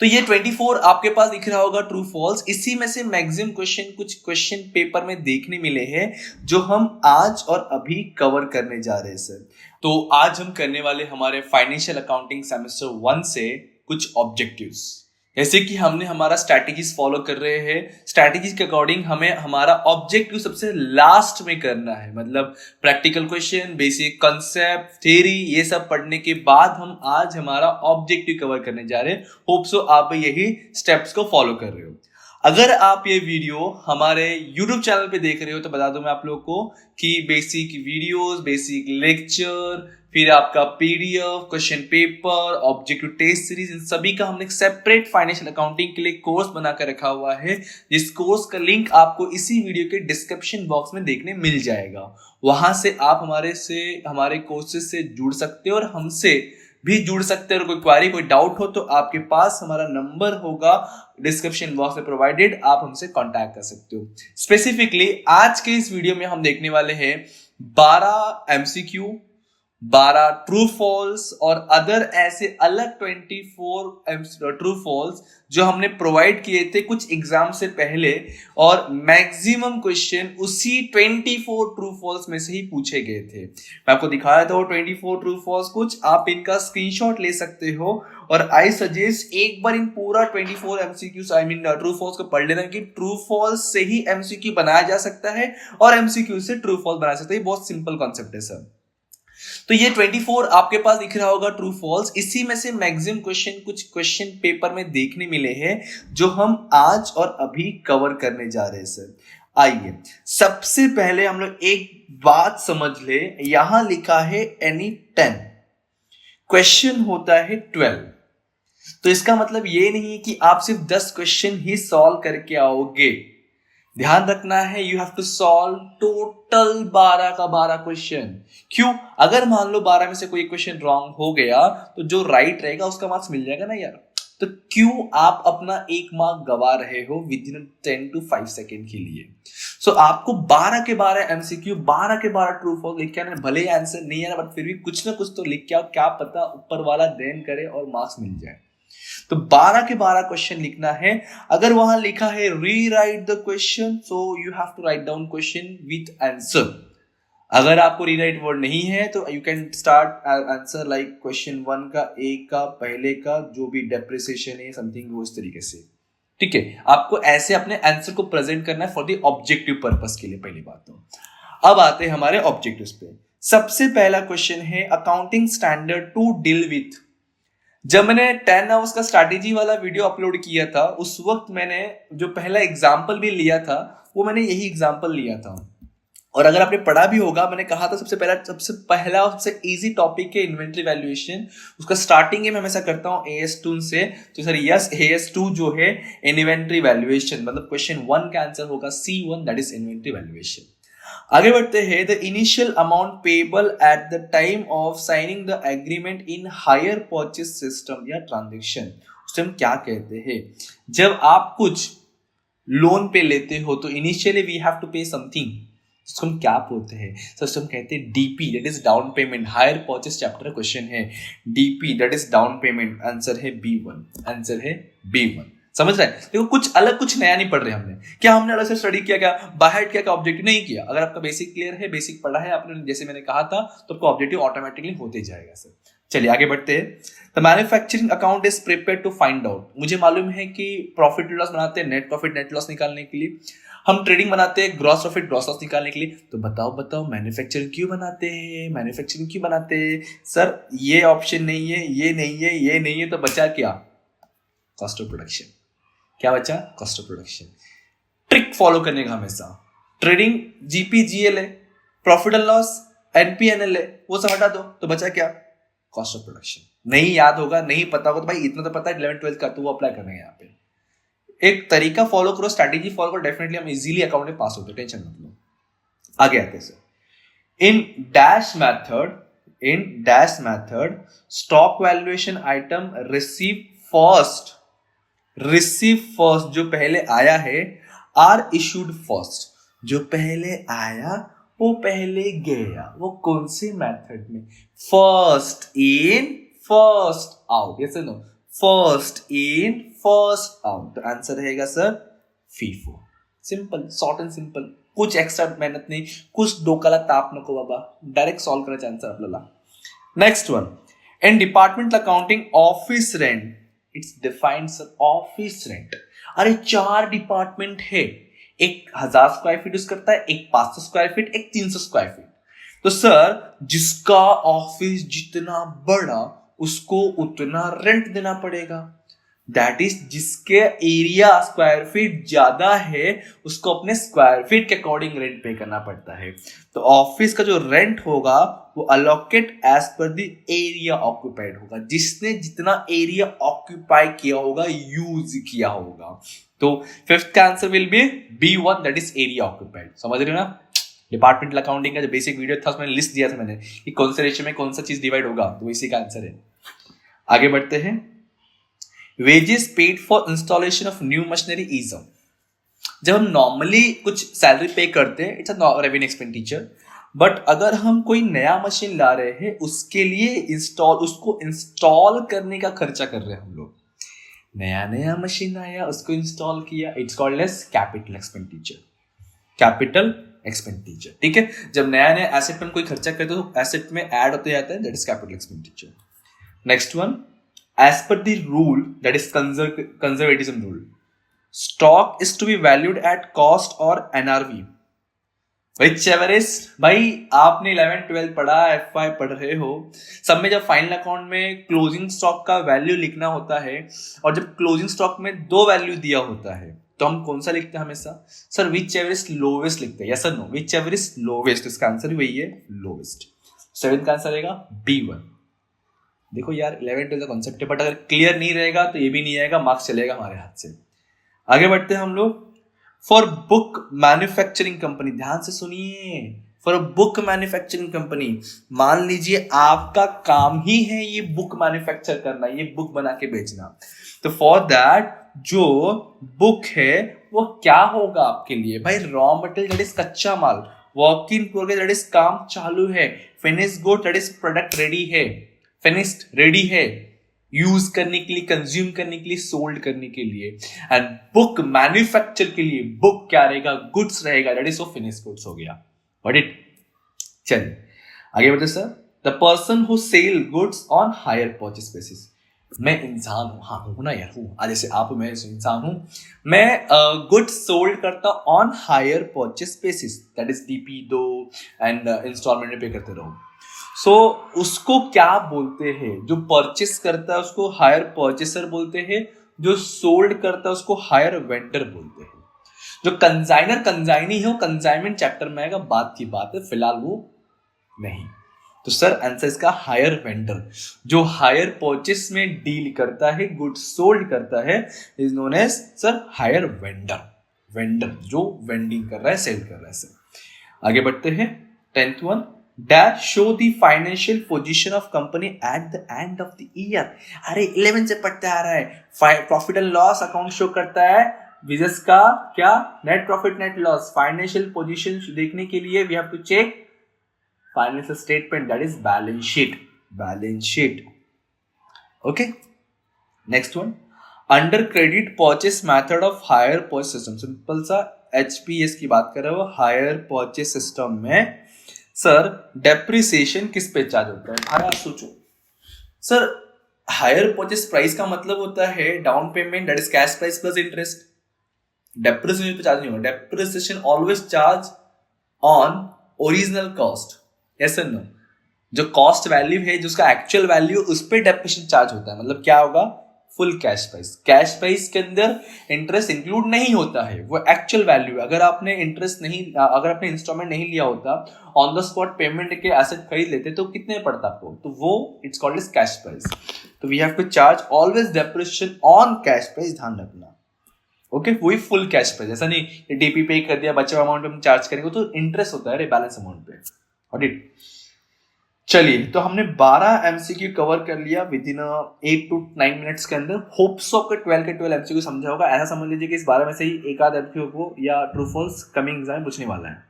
तो ये 24 आपके पास दिख रहा होगा ट्रू फॉल्स। इसी में से मैक्सिमम क्वेश्चन कुछ क्वेश्चन पेपर में देखने मिले हैं जो हम आज और अभी कवर करने जा रहे हैं सर। तो आज हम करने वाले हमारे फाइनेंशियल अकाउंटिंग सेमेस्टर 1 से कुछ ऑब्जेक्टिव्स। जैसे कि हमने हमारा स्ट्रैटेजीज फॉलो कर रहे हैं, स्ट्रैटेजीज के अकॉर्डिंग हमें हमारा ऑब्जेक्टिव सबसे लास्ट में करना है। मतलब practical question, basic concept, theory, ये सब पढ़ने के बाद हम आज हमारा ऑब्जेक्टिव कवर करने जा रहे हैं। होप सो आप यही स्टेप्स को फॉलो कर रहे हो। अगर आप ये वीडियो हमारे YouTube चैनल पे देख रहे हो तो बता दूं मैं आप लोगों को कि बेसिक वीडियोस, बेसिक लेक्चर, फिर आपका PDF, question paper, objective test series, इन सभी का हमने एक सेपरेट फाइनेंशियल अकाउंटिंग के लिए कोर्स बनाकर रखा हुआ है, जिस कोर्स का लिंक आपको इसी वीडियो के डिस्क्रिप्शन बॉक्स में देखने मिल जाएगा। वहां से आप हमारे कोर्सेज से जुड़ सकते हो और हमसे भी जुड़ सकते हैं। और कोई क्वेरी, कोई डाउट हो तो आपके पास हमारा नंबर होगा डिस्क्रिप्शन बॉक्स में प्रोवाइडेड, आप हमसे कांटेक्ट कर सकते हो। स्पेसिफिकली आज के इस वीडियो में हम देखने वाले हैं 12 MCQ, 12 ट्रू फॉल्स और अदर ऐसे अलग 24 ट्रू फॉल्स जो हमने प्रोवाइड किए थे कुछ एग्जाम से पहले, और मैक्सिमम क्वेश्चन उसी 24 ट्रू फॉल्स में से ही पूछे गए थे। मैं आपको दिखाया था वो 24 ट्रू फॉल्स, कुछ आप इनका स्क्रीनशॉट ले सकते हो। और आई सजेस्ट एक बार इन पूरा 24 MCQ ट्रू फॉल्स को पढ़ लेना, कि ट्रू फॉल्स से ही MCQ बनाया जा सकता है और MCQ से ट्रू फॉल्स बनाया जा सकता है। बहुत सिंपल कॉन्सेप्ट है सर। तो ये 24 आपके पास दिख रहा होगा ट्रू फॉल्स। इसी में से मैक्सिमम क्वेश्चन कुछ क्वेश्चन पेपर में देखने मिले हैं जो हम आज और अभी कवर करने जा रहे हैं सर। आइए सबसे पहले हम लोग एक बात समझ ले। यहां लिखा है एनी 10, क्वेश्चन होता है 12। तो इसका मतलब ये नहीं है कि आप सिर्फ 10 क्वेश्चन ही सॉल्व करके आओगे। ध्यान रखना है, you have to solve total 12 का 12 क्वेश्चन। क्यों? अगर मान लो 12 में से कोई क्वेश्चन रॉन्ग हो गया तो जो राइट रहेगा उसका मार्क्स मिल जाएगा ना यार। तो क्यों आप अपना एक मार्क गवा रहे हो विद इन 10 to 5 सेकेंड के लिए? सो आपको 12 के 12 MCQ, 12 के 12 ट्रू फॉल्स लिख के आना। भले ही आंसर नहीं है ना, बट फिर भी कुछ ना कुछ तो लिख के आओ, क्या पता ऊपर वाला देन करे और मार्क्स मिल जाए। तो 12 के 12 क्वेश्चन लिखना है। अगर वहां लिखा है rewrite the question, so you have to write down question with answer. अगर आपको रीराइट वर्ड नहीं है तो you can start answer like question 1 का, ए का, पहले का जो भी डेप्रिसिएशन है समथिंग, वो इस तरीके से। ठीक है, आपको ऐसे अपने आंसर को प्रेजेंट करना है फॉर द ऑब्जेक्टिव पर्पस के लिए, पहली बात तो। अब आते हैं हमारे ऑब्जेक्टिव्स पे। सबसे पहला क्वेश्चन है accounting standard to deal with. जब मैंने 10 आवर्स का स्ट्रैटेजी वाला वीडियो अपलोड किया था उस वक्त मैंने जो पहला एग्जाम्पल भी लिया था वो मैंने यही एग्जाम्पल लिया था। और अगर आपने पढ़ा भी होगा, मैंने कहा था सबसे पहला और सबसे इजी टॉपिक है इन्वेंट्री वैल्यूएशन। उसका स्टार्टिंग मैं हमेशा करता हूँ AS2 से। तो सर यस, AS2 जो है इन्वेंट्री वैल्यूएशन, मतलब क्वेश्चन 1 का आंसर होगा C1, that is inventory valuation. आगे बढ़ते हैं। The initial amount payable at the time of signing the agreement in higher purchase system या ट्रांजेक्शन, उसे हम क्या कहते हैं? जब आप कुछ लोन पे लेते हो तो इनिशियली वी हैव टू पे समथिंग, उसको हम क्या बोलते हैं? तो हम कहते हैं DP, that is down payment. Hire purchase chapter question है, DP that is down payment. Answer है B1, आंसर है B1। समझ रहे हैं? देखो कुछ अलग, कुछ नया नहीं पढ़ रहे हमने। क्या हमने अलग से स्टडी किया? क्या बाहर क्या ऑब्जेक्टिव नहीं किया? अगर आपका बेसिक क्लियर है, बेसिक पढ़ा है आपने जैसे मैंने कहा था, तो आपका ऑब्जेक्टिव ऑटोमेटिकली होते जाएगा सर। चलिए आगे बढ़ते हैं। The manufacturing account is prepared to find out. मुझे मालूम है कि प्रॉफिट लॉस बनाते हैं नेट प्रॉफिट नेट लॉस निकालने के लिए, हम ट्रेडिंग बनाते हैं ग्रॉस प्रॉफिट ग्रॉस लॉस निकालने के लिए। तो बताओ मैन्युफैक्चरिंग क्यों बनाते हैं? मैन्युफैक्चरिंग क्यों बनाते हैं सर? ये ऑप्शन नहीं है, ये नहीं है, ये नहीं है, तो बचा क्या? Cost of production. क्या बचा? Cost of production. Trick follow करने का हमेशा। ट्रेडिंग GP/GL है, प्रॉफिट एंड लॉस NP/NL है, वो सब हटा दो, तो बचा क्या? Cost of production. नहीं याद होगा, नहीं पता होगा तो भाई इतना तो पता है 11th-12th का, तो वो अप्लाई करना है यहाँ पे। एक तरीका फॉलो करो, स्ट्रैटेजी फॉलो करो, डेफिनेटली हम इजीली अकाउंट में पास होते हैं, टेंशन मत लो। आगे आते हैं sir. In dash method stock valuation item receive first, जो पहले आया है, आर इशूड फर्स्ट, जो पहले आया वो पहले गया। वो कौन से मेथड में? First in first out, yes no? First in first out. तो आंसर रहेगा sir FIFO. Simple, short and simple, कुछ एक्स्ट्रा मेहनत नहीं, कुछ डोकाला ताप नको बाबा, डायरेक्ट सॉल्व करायचं आन्सर आपल्याला। Next one, in departmental accounting office rent it's defined sir office rent. अरे 4 डिपार्टमेंट है, एक 1000 स्क्वायर फीट यूज करता है, एक 500 स्क्वायर फीट, एक 300 स्क्वायर फीट। तो सर जिसका ऑफिस जितना बड़ा उसको उतना रेंट देना पड़ेगा। दैट इज जिसके एरिया स्क्वायर फीट ज्यादा है उसको अपने स्क्वायर फीट के अकॉर्डिंग रेंट पे करना पड़ता है। तो ऑफिस का जो रेंट होगा वो allocate as per the area occupied होगा, जिसने जितना एरिया ऑक्यूपाई किया होगा, यूज किया होगा। तो फिफ्थ का answer will be B1, that is area occupied. समझ रहे हो ना? डिपार्टमेंटल अकाउंटिंग का जो बेसिक वीडियो था उसमें लिस्ट दिया था मैंने कि कौन से रेशियो में कौन सा चीज डिवाइड होगा, तो इसी का आंसर है। आगे बढ़ते हैं। Wages paid for installation of new machinery is a, जब हम नॉर्मली कुछ सैलरी पे करते हैं it's a revenue expenditure, but अगर हम कोई नया मशीन ला रहे हैं उसके लिए उसको इंस्टॉल करने का खर्चा कर रहे हैं हम लोग। नया मशीन आया उसको इंस्टॉल किया, it's called as capital expenditure. Capital expenditure, ठीक है। जब नया एसेट पर कोई खर्चा करते हो तो एसेट में ऐड होते जाता है, that is capital expenditure. Next one, as per the rule that is conservatism rule, stock is to be valued at cost और एनआरवी। भाई आपने 11th 12th पढ़ा, FY पढ़ रहे हो, सब में जब फाइनल अकाउंट में क्लोजिंग स्टॉक का वैल्यू लिखना होता है और जब क्लोजिंग स्टॉक में 2 वैल्यू दिया होता है तो हम कौन सा लिखते हैं हमेशा? Sir whichever is lowest लिखते हैं, yes sir no, whichever is lowest, इसका आंसर ही वही है, लोवेस्ट। 7th का आंसर रहेगा B1। देखो यार 11th 12th का कॉन्सेप्ट है, बट अगर क्लियर नहीं रहेगा तो ये भी नहीं आएगा, मार्क्स चलेगा हमारे हाथ से। आगे बढ़ते हैं हम लोग। फॉर बुक मैन्युफैक्चरिंग कंपनी, ध्यान से सुनिए, फॉर बुक मैन्युफैक्चरिंग कंपनी, मान लीजिए आपका काम ही है ये बुक मैन्युफैक्चर करना, ये बुक बना के बेचना। तो फॉर दैट जो बुक है वो क्या होगा आपके लिए? भाई रॉ मटेरियल दैट इज कच्चा माल, work in progress that is काम चालू है, finish good that is product ready है, फिनिश्ड रेडी है यूज करने के लिए, कंज्यूम करने के लिए, सोल्ड करने के लिए। एंड बुक मैन्युफैक्चर के लिए बुक क्या रहेगा? गुड्स रहेगा, that is so finish goods हो गया। What it? चलिए आगे बढ़ते sir. The person who sell goods on hire purchase basis. मैं इंसान हूं, हाँ हूं ना यार, हूं, आज जैसे आप, मैं इंसान हूं, मैं गुड्स सोल्ड करता on hire purchase basis, that is DP दो एंड इंस्टॉलमेंट में पे करते रहो। सो उसको क्या बोलते हैं? जो परचेस करता है उसको हायर परचेसर बोलते हैं, जो सोल्ड करता है उसको हायर वेंडर बोलते हैं। जो कंजाइनर कंजाइनी है वो कंजाइनमेंट चैप्टर में आएगा, बात की बात है, फिलहाल वो नहीं। तो सर आंसर इसका हायर वेंडर, जो हायर परचेस में डील करता है, गुड सोल्ड करता है, is known as sir hire vendor. Vendor जो वेंडिंग कर रहा है, सेल कर रहा है सर। आगे बढ़ते हैं। 10th one, dash show the financial position of company at the end of the year. अरे 11 से पढ़ते आ रहा है, profit and loss account show करता है बिजनेस का, क्या? Net profit net loss. Financial position देखने के लिए we have to check financial statement, that is balance sheet, balance sheet. Okay, next one, under credit purchase method of hire purchase system. Simple सा HPS की बात कर रहे हो, higher purchase system में सर डेप्रिसिएशन किस पे चार्ज होता है? भाई आप सोचो सर, हायर परचेस प्राइस का मतलब होता है down payment, that is cash price plus interest. Depreciation पे चार्ज नहीं होगा, depreciation always charge on original cost, yes और नो। जो कॉस्ट वैल्यू है, जो उसका एक्चुअल वैल्यू, उस पर डेप्रिसिएशन चार्ज होता है। मतलब क्या होगा? Full cash price. Cash price के अंदर इंटरेस्ट इंक्लूड नहीं होता है, वो एक्चुअल वैल्यू। अगर आपने इंटरेस्ट नहीं, अगर आपने इंस्टॉलमेंट नहीं लिया होता, ऑन द स्पॉट पेमेंट के एसेट खरीद लेते तो कितने पड़ता आपको? तो वो it's called as cash price. तो we have to charge always depreciation on cash price, ध्यान रखना। ओके, वही फुल कैश प्राइस, ऐसा नहीं DP पे कर दिया बचा अमाउंट पे हम चार्ज करेंगे, तो इंटरेस्ट होता है बैलेंस अमाउंट पे। ऑडिट। चलिए, तो हमने 12 MCQ कवर कर लिया विद इन 8 to 9 मिनट्स के अंदर। होप्स ऑफ के 12 के 12 MCQ समझा होगा। ऐसा समझ लीजिए कि इस 12 में से ही एक आध MCQ को या ट्रू फॉल्स कमिंग एग्जाम में पूछने वाला है।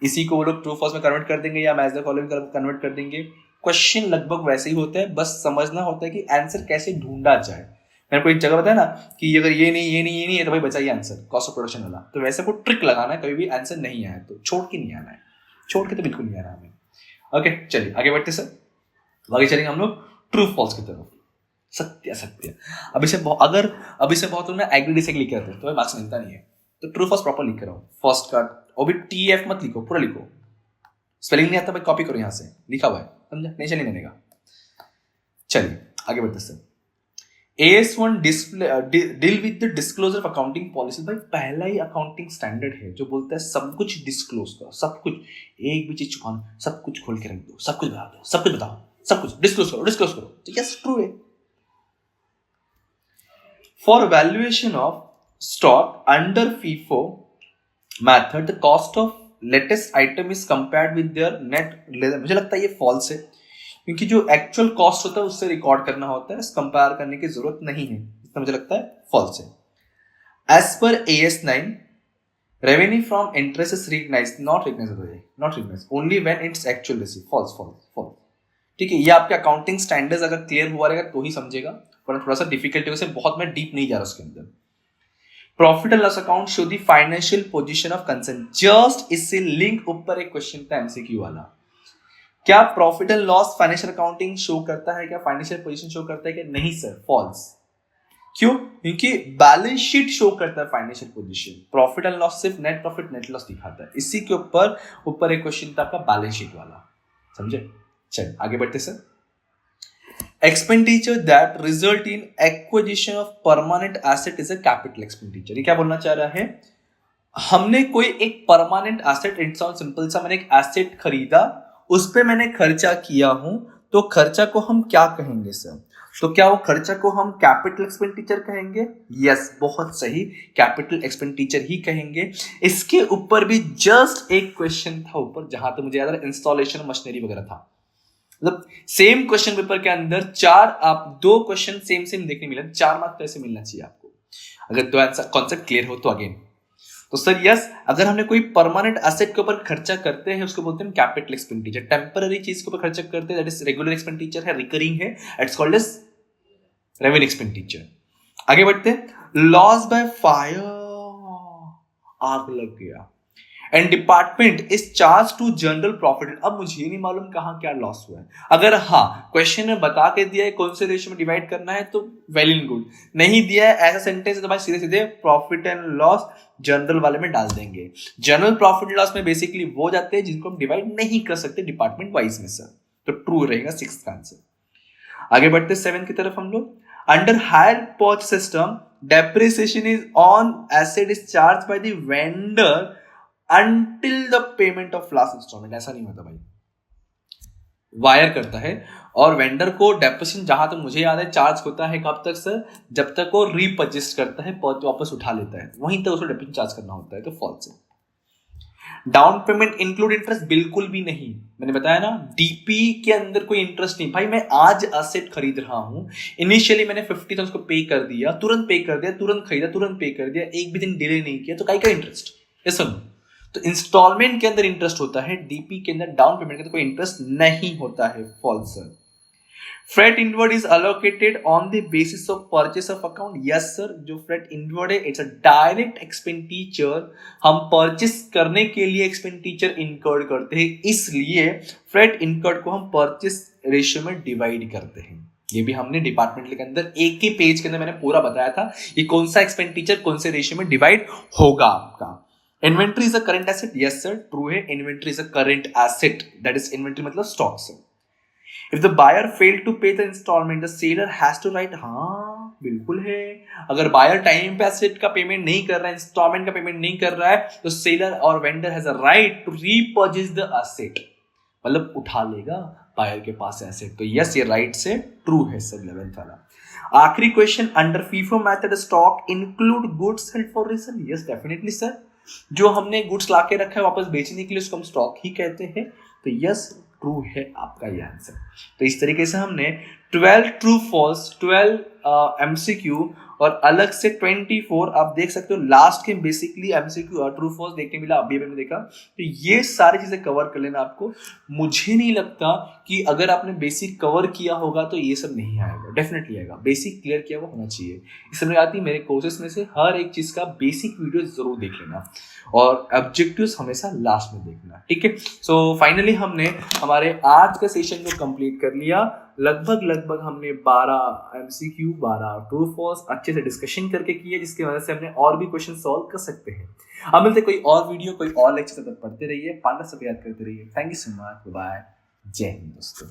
इसी को वो लोग ट्रू फॉल्स में कन्वर्ट कर देंगे या मैच द फॉलोइंग कन्वर्ट कर देंगे। क्वेश्चन लगभग वैसे ही होते हैं, बस समझना होता है कि आंसर कैसे ढूंढा जाए। मैंने कोई एक जगह बताया ना कि अगर ये नहीं है तो भाई बचाइए आंसर, कॉस्ट ऑफ प्रोडक्शन वाला। तो वैसे को ट्रिक लगाना है, कभी भी आंसर नहीं आया तो छोड़ के नहीं आना है, छोड़ के तो बिल्कुल नहीं आना हमें। ओके चलिए आगे बढ़ते सर। आगे चलेंगे हम लोग ट्रू फॉल्स की तरफ। सत्य असत्य। अभी से बहुत लोग ना एग्री डिसएग्री लिख के आते हैं तो मार्क्स मिलता नहीं है, तो ट्रू फॉल्स प्रॉपर लिख कर आओ। फर्स्ट का वो भी TF मत लिखो, पूरा लिखो। स्पेलिंग नहीं आता भाई कॉपी करो, यहां से लिखा हुआ है, समझा, नहीं चलिए लेने का। चलिए आगे बढ़ते sir. AS1 deal with the disclosure of accounting policy. भाई पहला ही अकाउंटिंग स्टैंडर्ड है जो बोलता है सब कुछ डिस्क्लोज करो, सब कुछ, एक भी चीज छुपाओ, सब कुछ खोल के रख दो, सब कुछ बता दो, सब कुछ बताओ, सब कुछ डिस्क्लोज करो। तो यस ट्रू है। For valuation of stock under FIFO method the cost of latest item is compared with their net. मुझे लगता है ये फॉल्स है, क्योंकि जो एक्चुअल कॉस्ट होता है उससे रिकॉर्ड करना होता है, कंपेयर करने की जरूरत नहीं है, इसलिए मुझे लगता है फॉल्स है। As per AS9 revenue from interest is recognised, not recognised only when it's actual receive. False. ठीक है, ये आपके अकाउंटिंग स्टैंडर्ड्स अगर क्लियर हुआ रहेगा तो ही समझेगा, पर थोड़ा सा डिफिकल्ट है, बहुत मैं डीप नहीं जा रहा उसके अंदर। Profit and loss account show the financial position of concern. Just इससे लिंक ऊपर एक क्वेश्चन था MCQ वाला, क्या profit and loss financial accounting show करता है, क्या फाइनेंशियल पोजीशन शो करता है कि नहीं सर, फॉल्स। क्यों? क्योंकि बैलेंस शीट शो करता है financial position, profit and loss सिर्फ नेट प्रॉफिट नेट लॉस दिखाता है। इसी के ऊपर एक क्वेश्चन था आपका बैलेंस शीट वाला, समझे। चलिए आगे बढ़ते sir. Expenditure that result in acquisition of permanent asset is a capital expenditure. ये क्या बोलना चाह रहा है, हमने कोई एक परमानेंट एसेट, इट्स सिंपल सा, मैंने एक एसेट खरीदा, उस पे मैंने खर्चा किया हूं, तो खर्चा को हम क्या कहेंगे सर? तो क्या वो खर्चा को हम कैपिटल एक्सपेंडिचर कहेंगे? यस, बहुत सही, कैपिटल एक्सपेंडिचर ही कहेंगे। इसके ऊपर भी जस्ट एक क्वेश्चन था ऊपर, जहां तक मुझे याद है इंस्टॉलेशन मशीनरी वगैरह था, मतलब सेम क्वेश्चन पेपर के अंदर दो क्वेश्चन सेम देखने मिले, 4 मार्क्स तो ऐसे मिलना चाहिए आपको, अगर दो आंसर कॉन्सेप्ट क्लियर हो तो। अगेन तो सर यस, अगर हमने कोई परमानेंट एसेट के ऊपर खर्चा करते हैं उसको बोलते हैं कैपिटल एक्सपेंडिचर। टेम्पररी चीज के ऊपर खर्चा करते हैं दैट इज रेगुलर एक्सपेंडिचर है, रिकरिंग है, it's called as revenue expenditure. आगे बढ़ते हैं। लॉस बाय फायर, आग लग गया, and department is charge to general profit. अब मुझे नहीं मालूम कहाँ क्या लॉस हुआ है, अगर हाँ क्वेश्चन में बता के दिया है कौन से रेशियो में डिवाइड करना है तो वेल एंड गुड, नहीं दिया है ऐसा सेंटेंस तो भाई सीधे प्रॉफिट एंड लॉस जनरल वाले में डाल देंगे। जनरल प्रॉफिट एंड लॉस में बेसिकली वो जाते हैं जिनको हम डिवाइड नहीं कर सकते डिपार्टमेंट वाइज में सर, तो ट्रू रहेगा 6th का आंसर। आगे बढ़ते 7 की तरफ हम लोग। Under hire purchase system depreciation is on asset is charge by the vendor until the payment of last installment। ऐसा नहीं होता भाई, वायर करता है और वेंडर को डेप्रिसिएशन, जहां तक मुझे याद है, चार्ज होता है कब तक सर, जब तक वो रीपर्चेस करता है, वापस उठा लेता है, वहीं तक उसको डेप्रिसिएशन चार्ज करना होता है, तो फॉल्स है। डाउन पेमेंट इंक्लूड इंटरेस्ट, बिल्कुल भी नहीं, मैंने बताया ना डीपी के अंदर कोई इंटरेस्ट नहीं। भाई मैं आज एसेट खरीद रहा हूं, इनिशियली मैंने 50,000 उसको पे कर दिया, तुरंत पे कर दिया, तुरंत खरीदा, तुरंत पे कर दिया, एक भी दिन डिले नहीं किया, तो का इंटरेस्ट? यस सर, तो इंस्टॉलमेंट के अंदर इंटरेस्ट होता है, डीपी के अंदर डाउन पेमेंट के अंदर कोई इंटरेस्ट नहीं होता है, false sir. Freight inward is allocated on the basis of purchase of account. Yes sir, जो फ्रेट इनवर्ड है इट्स अ डायरेक्ट एक्सपेंडिचर, हम परचेस करने के लिए एक्सपेंडिचर इनकर्ड करते हैं, इसलिए फ्रेट इनकर्ड को हम परचेस रेशियो में डिवाइड करते हैं। ये भी हमने डिपार्टमेंट के अंदर एक ही पेज के अंदर मैंने पूरा बताया था ये कौन सा एक्सपेंडिचर कौन से रेशियो में डिवाइड होगा आपका। Inventory is a current asset, yes sir true है, inventory is a current asset, that is inventory मतलब stock sir. If the buyer fail to pay the instalment the seller has to right, हाँ बिल्कुल है, अगर buyer time पे asset का payment नहीं कर रहा है, इंस्टॉलमेंट का पेमेंट नहीं कर रहा है, तो सेलर और vendor has a right to repurchase the asset, मतलब उठा लेगा बायर के पास एसेट। तो यस ये राइट से ट्रू है सर 11th वाला। आखिरी question, under FIFO method stock include goods held for resale. Yes definitely sir, जो हमने गुड्स लाके रखा है वापस बेचने के लिए उसको हम स्टॉक ही कहते हैं, तो यस ट्रू है आपका ये आंसर। तो इस तरीके से हमने 12 ट्रू फॉल्स, 12 MCQ और अलग से 24 आप देख सकते हो लास्ट के बेसिकली एमसीक्यू ट्रू फॉल्स देखने मिला, अभी मैंने देखा। तो ये सारी चीजें कवर कर लेना आपको। मुझे नहीं लगता कि अगर आपने बेसिक कवर किया होगा तो ये सब नहीं आएगा, डेफिनेटली आएगा। बेसिक क्लियर किया हुआ होना चाहिए। इसमें आती मेरे कोर्सेस में से हर एक चीज का बेसिक वीडियो जरूर देख लेना और ऑब्जेक्टिव्स हमेशा लास्ट में देखना, ठीक है। सो फाइनली हमने हमारे आज का सेशन को कंप्लीट कर लिया। लगभग हमने 12 एमसीक्यू 12 ट्रू फॉल्स अच्छे से डिस्कशन करके किए, जिसकी वजह से हमने और भी क्वेश्चन सॉल्व कर सकते हैं। अब मिलते कोई और वीडियो कोई और लेक्चर तक पढ़ते रहिए, पांडा सब याद करते रहिए। Thank you so much, bye, जय हिंद दोस्तों।